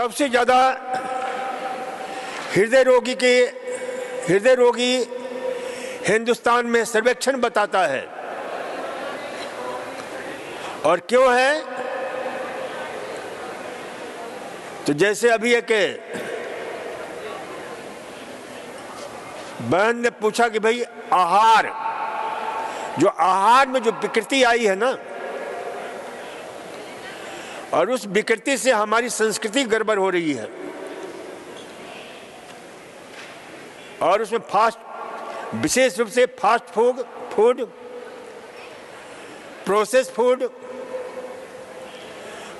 सबसे ज़्यादा हृदय रोगी हिंदुस्तान में सर्वेक्षण बताता है। और क्यों है? तो जैसे अभी एक बहन ने पूछा कि भाई आहार में जो विकृति आई है ना, और उस विकृति से हमारी संस्कृति गड़बड़ हो रही है। और उसमें विशेष रूप से fast food, process food,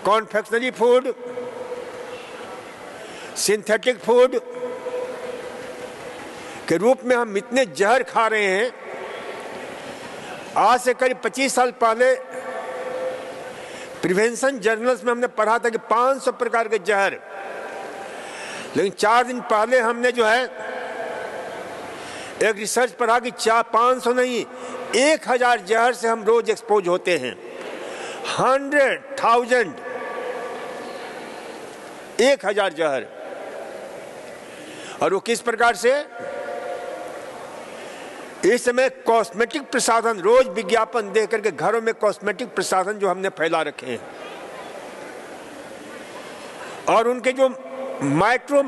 confectionery food, synthetic food के रूप में हम इतने जहर खा रहे हैं। आज से करीब 25 साल पहले प्रिवेंशन जर्नल्स में हमने पढ़ा था कि 500 प्रकार के जहर, लेकिन 4 दिन पहले हमने जो है एक रिसर्च पढ़ा कि 500 नहीं 1000 जहर से हम रोज एक्सपोज होते हैं। 100,000 1000 जहर। और वो किस प्रकार से? इस समय कॉस्मेटिक प्रसाधन, रोज विज्ञापन देख करके घरों में कॉस्मेटिक प्रसाधन जो हमने फैला रखे हैं, और उनके जो माइक्रो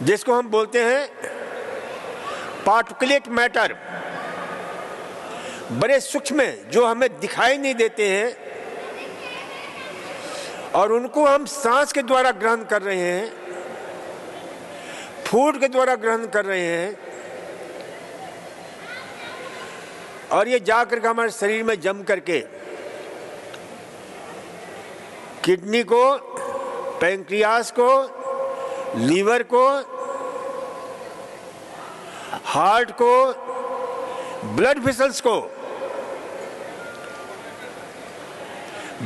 जिसको हम बोलते हैं पार्टिकुलेट मैटर, बड़े सूक्ष्म जो हमें दिखाई नहीं देते हैं, और उनको हम सांस के द्वारा ग्रहण कर रहे हैं, फूड के द्वारा ग्रहण कर रहे हैं, और ये जाकर के हमारे शरीर में जम करके किडनी को, पैंक्रियास को, लीवर को, हार्ट को, ब्लड वेसल्स को,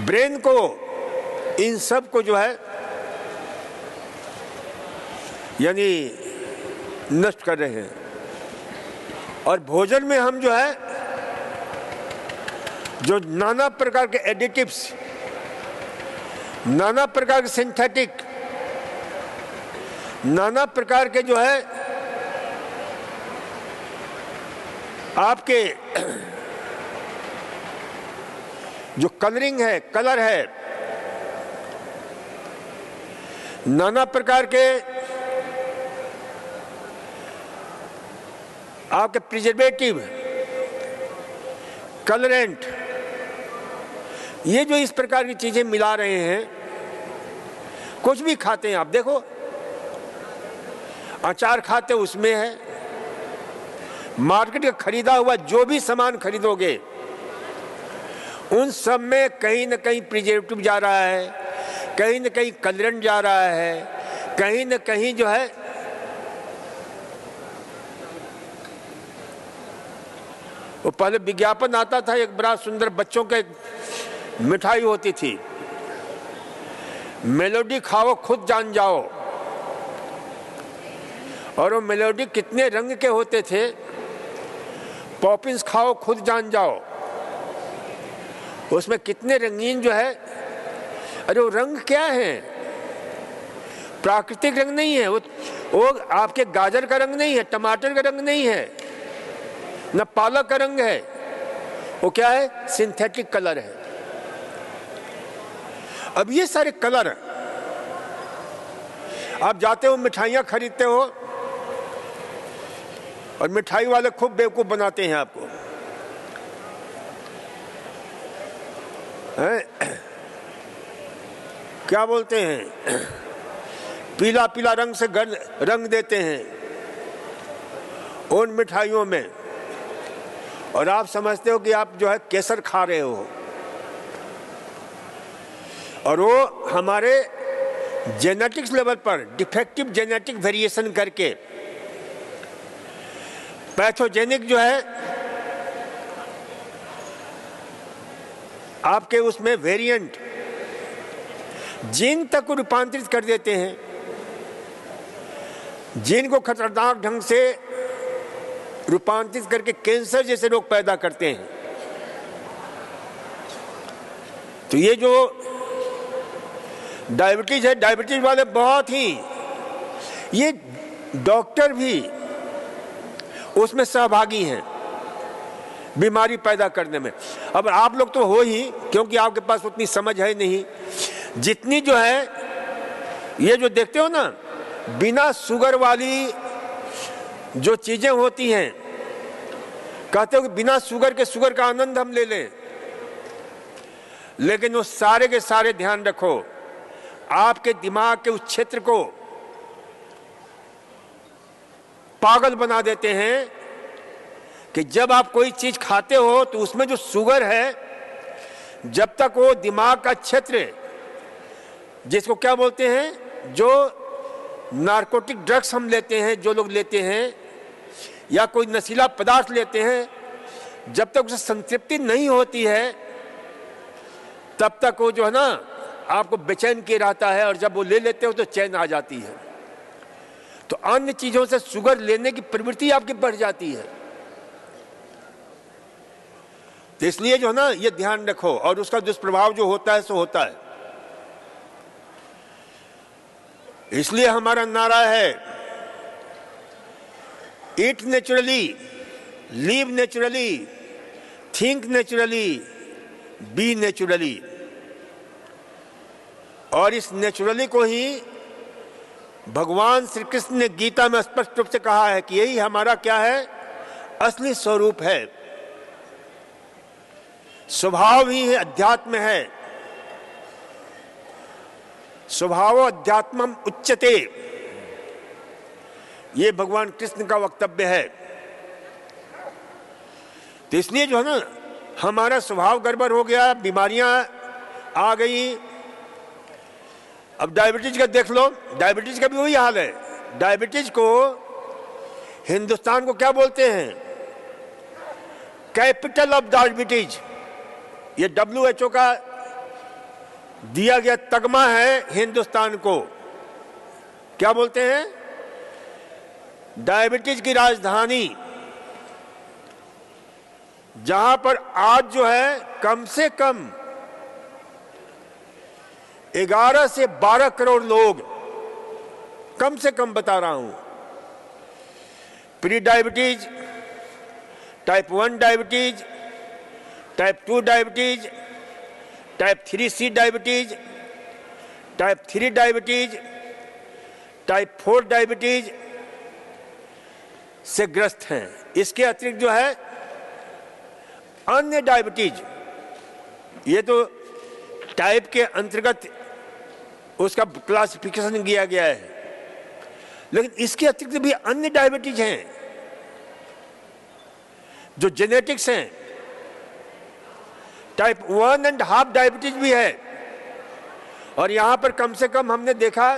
ब्रेन को, इन सब को जो है यानी नष्ट कर रहे हैं। और भोजन में हम जो है जो नाना प्रकार के एडिटिव्स, नाना प्रकार के सिंथेटिक, नाना प्रकार के जो है आपके जो कलर है, नाना प्रकार के आपके प्रिजर्वेटिव, कलरेंट, ये जो इस प्रकार की चीजें मिला रहे हैं, कुछ भी खाते हैं आप देखो, अचार खाते उसमें है, मार्केट का खरीदा हुआ जो भी सामान खरीदोगे उन सब में कहीं न कहीं प्रिजर्वेटिव जा रहा है, कहीं न कहीं कलरेंट जा रहा है, कहीं न कहीं जो है वो पहले विज्ञापन आता था, एक बड़ा सुंदर बच्चों के मिठाई होती थी, मेलोडी खाओ खुद जान जाओ, और वो मेलोडी कितने रंग के होते थे, पॉपिंस खाओ खुद जान जाओ, उसमें कितने रंगीन जो है। अरे वो रंग क्या है? प्राकृतिक रंग नहीं है वो आपके गाजर का रंग नहीं है, टमाटर का रंग नहीं है, न पालक का रंग है, वो क्या है? सिंथेटिक कलर है। अब ये सारे कलर, आप जाते हो मिठाइयाँ खरीदते हो और मिठाई वाले खूब बेवकूफ बनाते हैं आपको, क्या बोलते हैं, पीला पीला रंग से रंग देते हैं उन मिठाइयों में, और आप समझते हो कि आप जो है केसर खा रहे हो, और वो हमारे जेनेटिक्स लेवल पर डिफेक्टिव जेनेटिक वेरिएशन करके पैथोजेनिक जो है आपके उसमें वेरिएंट जीन तक को रूपांतरित कर देते हैं, जीन को खतरनाक ढंग से रूपांतरित करके कैंसर जैसे रोग पैदा करते हैं। तो ये जो डायबिटीज है, डायबिटीज वाले बहुत ही, ये डॉक्टर भी उसमें सहभागी हैं बीमारी पैदा करने में। अब आप लोग तो हो ही, क्योंकि आपके पास उतनी समझ है नहीं, जितनी जो है ये जो देखते हो ना बिना शुगर वाली जो चीजें होती हैं, कहते हो कि बिना शुगर के शुगर का आनंद हम ले लें, लेकिन वो सारे के सारे ध्यान रखो आपके दिमाग के उस क्षेत्र को पागल बना देते हैं कि जब आप कोई चीज खाते हो तो उसमें जो शुगर है, जब तक वो दिमाग का क्षेत्र, जिसको क्या बोलते हैं, जो नारकोटिक ड्रग्स हम लेते हैं, जो लोग लेते हैं या कोई नशीला पदार्थ लेते हैं, जब तक उसे संतृप्ति नहीं होती है तब तक वो जो है ना आपको बेचैन किए रहता है, और जब वो ले लेते हो तो चैन आ जाती है। तो अन्य चीजों से शुगर लेने की प्रवृत्ति आपकी बढ़ जाती है। तो इसलिए जो है ना ये ध्यान रखो, और उसका दुष्प्रभाव जो होता है सो होता है। इसलिए हमारा नारा है eat naturally, live naturally, think naturally, be naturally. और इस नेचुरली को ही भगवान श्री कृष्ण ने गीता में स्पष्ट रूप से कहा है कि यही हमारा क्या है, असली स्वरूप है। स्वभाव ही अध्यात्म है, स्वभाव अध्यात्मम उच्यते, ये भगवान कृष्ण का वक्तव्य है। तो इसलिए जो है ना हमारा स्वभाव गड़बड़ हो गया, बीमारियां आ गई। अब डायबिटीज का देख लो, डायबिटीज का भी वही हाल है। डायबिटीज को हिंदुस्तान को क्या बोलते हैं, कैपिटल ऑफ डायबिटीज। ये WHO का दिया गया तगमा है हिंदुस्तान को। क्या बोलते हैं, डायबिटीज की राजधानी। जहां पर आज जो है कम से कम 11 से 12 करोड़ लोग, कम से कम बता रहा हूं, pre diabetes, type 1 diabetes, type 2 diabetes, type 3C diabetes, type 3 diabetes, type 4 diabetes से ग्रस्त हैं। इसके अतिरिक्त जो है अन्य डायबिटीज, ये तो टाइप के अंतर्गत उसका क्लासिफिकेशन किया गया है, लेकिन इसके अतिरिक्त भी अन्य डायबिटीज हैं जो जेनेटिक्स हैं। टाइप 1.5 डायबिटीज भी है, और यहां पर कम से कम हमने देखा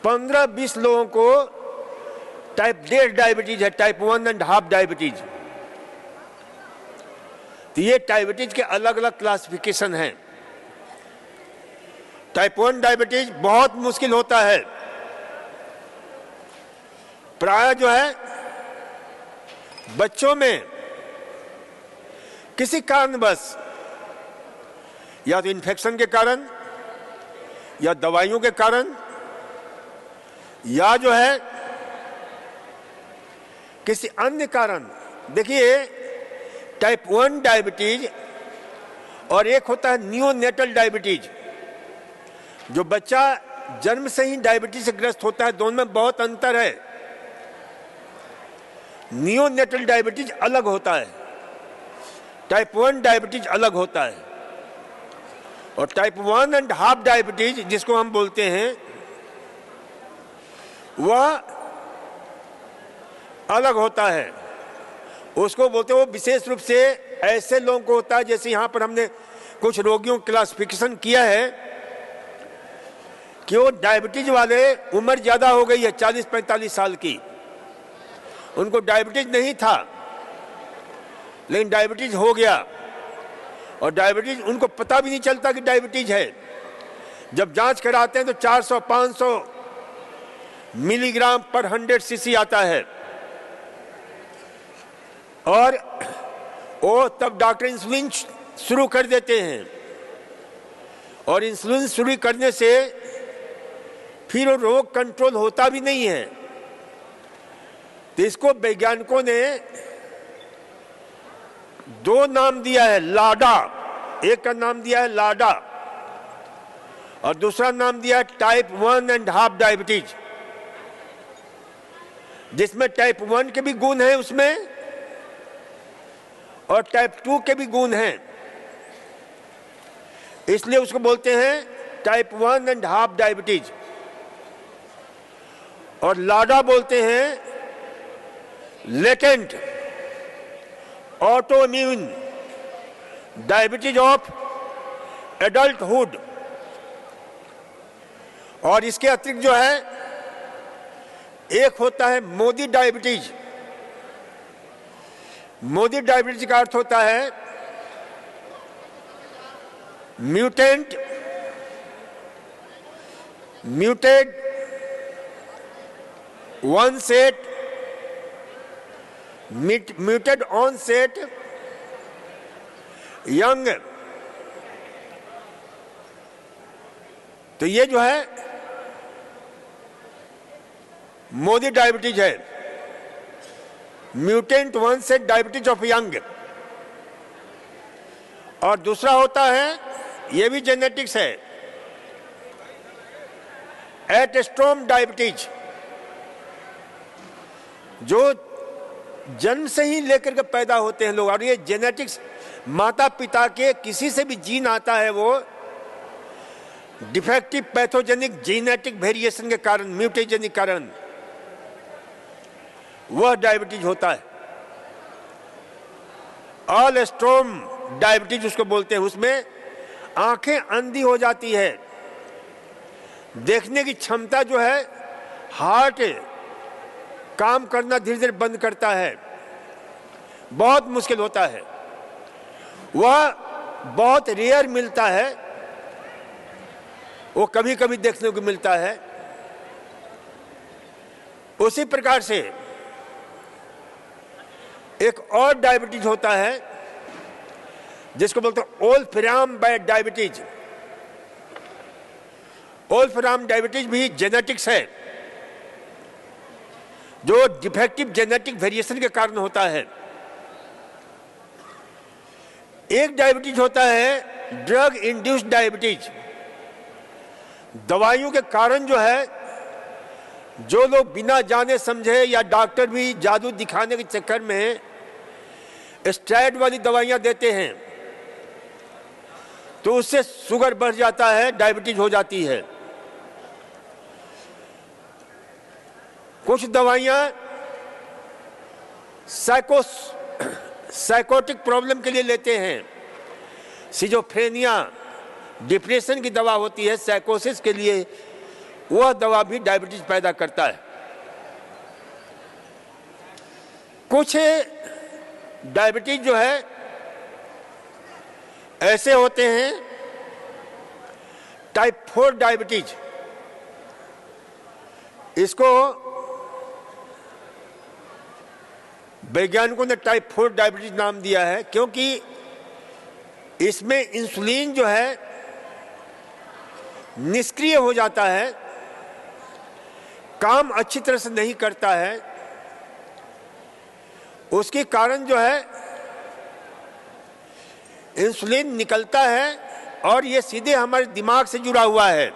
15-20 लोगों को टाइप 1.5 डायबिटीज है, टाइप 1.5 डायबिटीज। तो ये डायबिटीज के अलग अलग क्लासिफिकेशन हैं। टाइप 1 डायबिटीज बहुत मुश्किल होता है, प्राय जो है बच्चों में किसी कारणवश, या तो इन्फेक्शन के कारण, या दवाइयों के कारण, या जो है किसी अन्य कारण। देखिए टाइप 1 डायबिटीज और एक होता है नियोनेटल डायबिटीज, जो बच्चा जन्म से ही डायबिटीज से ग्रस्त होता है। दोनों में बहुत अंतर है। नियोनेटल डायबिटीज अलग होता है, टाइप 1 डायबिटीज अलग होता है, और टाइप 1.5 डायबिटीज जिसको हम बोलते हैं वह अलग होता है। उसको बोलते हैं, वो विशेष रूप से ऐसे लोगों को होता है, जैसे यहां पर हमने कुछ रोगियों का क्लासिफिकेशन किया है कि वो डायबिटीज वाले, उम्र ज्यादा हो गई है 40-45 साल की, उनको डायबिटीज नहीं था लेकिन डायबिटीज हो गया, और डायबिटीज उनको पता भी नहीं चलता कि डायबिटीज है। जब जांच कराते हैं तो 400-500 मिलीग्राम पर 100 cc आता है, और वो तब डॉक्टर इंसुलिन शुरू कर देते हैं, और इंसुलिन शुरू करने से फिर वो रोग कंट्रोल होता भी नहीं है। तो इसको वैज्ञानिकों ने दो नाम दिया है, लाडा, एक का नाम दिया है लाडा और दूसरा नाम दिया है टाइप 1.5 डायबिटीज, जिसमें टाइप 1 के भी गुण हैं उसमें और टाइप 2 के भी गुण हैं, इसलिए उसको बोलते हैं टाइप 1.5 डायबिटीज। और लाडा बोलते हैं latent auto immune diabetes of adulthood. और इसके अतिरिक्त जो है एक होता है मोदी डायबिटीज। मोदी डायबिटीज का अर्थ होता है म्यूटेड onset यंग। तो ये जो है मोदी डायबिटीज है, mutant onset diabetes of young. और दूसरा होता है, ये भी जेनेटिक्स है, एट-स्ट्रोम डायबिटीज, जो जन्म से ही लेकर के पैदा होते हैं लोग। और ये जेनेटिक्स माता पिता के किसी से भी जीन आता है, वो डिफेक्टिव पैथोजेनिक जीनेटिक वेरिएशन के कारण, म्यूटेशन के कारण वह डायबिटीज होता है। ऑल स्ट्रोम डायबिटीज उसको बोलते हैं। उसमें आंखें अंधी हो जाती है, देखने की क्षमता जो है, हार्ट काम करना धीरे धीरे बंद करता है, बहुत मुश्किल होता है। वह बहुत रेयर मिलता है, वो कभी कभी देखने को मिलता है। उसी प्रकार से एक और डायबिटीज होता है जिसको बोलते हैं ओल्फराम डायबिटीज। ओल्फराम डायबिटीज भी जेनेटिक्स है, जो डिफेक्टिव जेनेटिक वेरिएशन के कारण होता है। एक डायबिटीज होता है ड्रग इंड्यूस्ड डायबिटीज। दवाइयों के कारण जो है, जो लोग बिना जाने समझे या डॉक्टर भी जादू दिखाने के चक्कर में स्टेरॉइड वाली दवाइयां देते हैं, तो उससे शुगर बढ़ जाता है, डायबिटीज हो जाती है। कुछ दवाइयां साइकोटिक प्रॉब्लम के लिए लेते हैं, सिजोफ्रेनिया, डिप्रेशन की दवा होती है साइकोसिस के लिए, वह दवा भी डायबिटीज पैदा करता है। कुछ डायबिटीज जो है ऐसे होते हैं, टाइप 4 डायबिटीज। इसको वैज्ञानिकों ने टाइप 4 डायबिटीज नाम दिया है, क्योंकि इसमें इंसुलिन जो है निष्क्रिय हो जाता है, काम अच्छी तरह से नहीं करता है। उसके कारण जो है इंसुलिन निकलता है और ये सीधे हमारे दिमाग से जुड़ा हुआ है,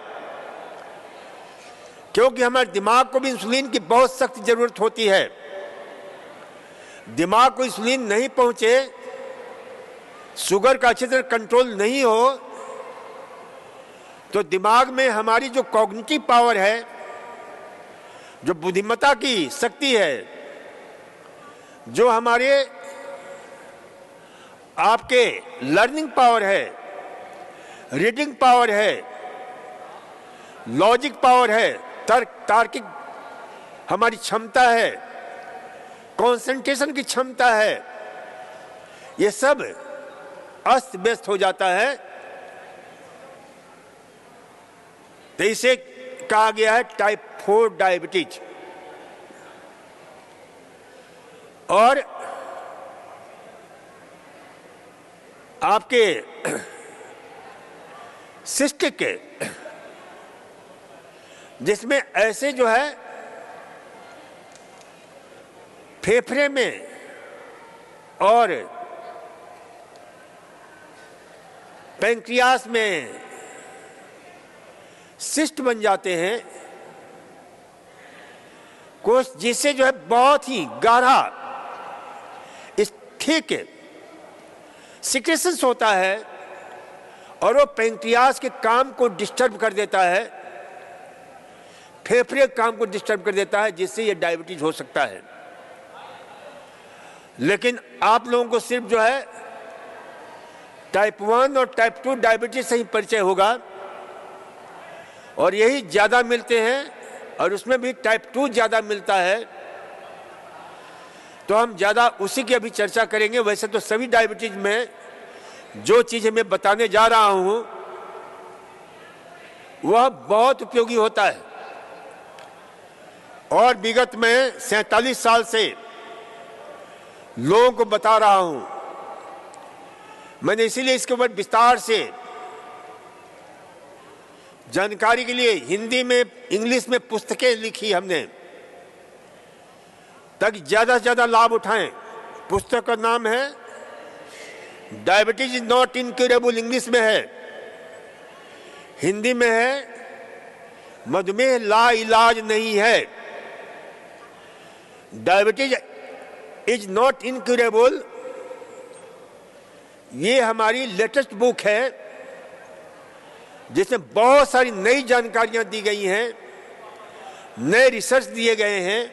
क्योंकि हमारे दिमाग को भी इंसुलिन की बहुत सख्त जरूरत होती है। दिमाग को इंसुलिन नहीं पहुंचे, शुगर का अच्छी तरह कंट्रोल नहीं हो, तो दिमाग में हमारी जो कॉग्निटिव पावर है, जो बुद्धिमत्ता की शक्ति है, जो हमारे आपके लर्निंग पावर है, रीडिंग पावर है, लॉजिक पावर है, तार्किक हमारी क्षमता है, कंसंट्रेशन की क्षमता है, ये सब अस्त व्यस्त हो जाता है। तो इसे कहा गया है टाइप 4 डायबिटीज। और आपके सिस्टिक के, जिसमें ऐसे जो है फेफड़े में और पैंक्रियास में सिस्ट बन जाते हैं, कोष जिससे जो है बहुत ही गाढ़ा ठीक सिक्रेशंस होता है और वो पैंक्रियास के काम को डिस्टर्ब कर देता है, फेफड़े के काम को डिस्टर्ब कर देता है, जिससे ये डायबिटीज हो सकता है। लेकिन आप लोगों को सिर्फ जो है टाइप 1 और टाइप 2 डायबिटीज से ही परिचय होगा और यही ज्यादा मिलते हैं और उसमें भी टाइप 2 ज्यादा मिलता है, तो हम ज्यादा उसी की अभी चर्चा करेंगे। वैसे तो सभी डायबिटीज में जो चीजें मैं बताने जा रहा हूं वह बहुत उपयोगी होता है और विगत में 47 साल से लोगों को बता रहा हूं। मैंने इसीलिए इसके ऊपर विस्तार से जानकारी के लिए हिंदी में, इंग्लिश में पुस्तकें लिखी हमने, ताकि ज्यादा से ज्यादा लाभ उठाएं। पुस्तक का नाम है diabetes is not incurable, English में है, हिंदी में है मधुमेह ला इलाज नहीं है। डायबिटीज इज नॉट इनक्यूरेबल, ये हमारी लेटेस्ट बुक है जिसमें बहुत सारी नई जानकारियां दी गई हैं, नए रिसर्च दिए गए हैं।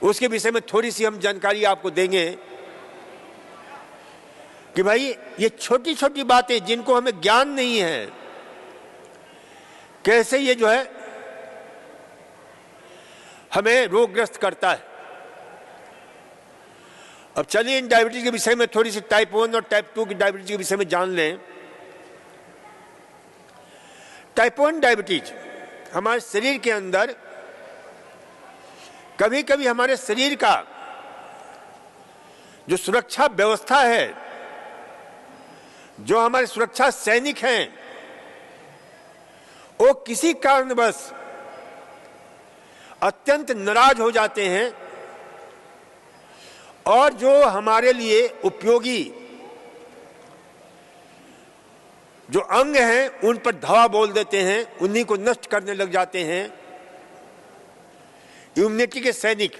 उसके विषय में थोड़ी सी हम जानकारी आपको देंगे कि भाई ये छोटी छोटी बातें जिनको हमें ज्ञान नहीं है, कैसे ये जो है हमें रोगग्रस्त करता है। अब चलिए इन डायबिटीज के विषय में थोड़ी सी टाइप 1 और टाइप 2 की डायबिटीज के विषय में जान लें। टाइप 1 डायबिटीज हमारे शरीर के अंदर कभी कभी हमारे शरीर का जो सुरक्षा व्यवस्था है, जो हमारे सुरक्षा सैनिक हैं, वो किसी कारणवश अत्यंत नाराज हो जाते हैं और जो हमारे लिए उपयोगी जो अंग हैं उन पर धावा बोल देते हैं, उन्हीं को नष्ट करने लग जाते हैं। इम्यूनिटी के सैनिक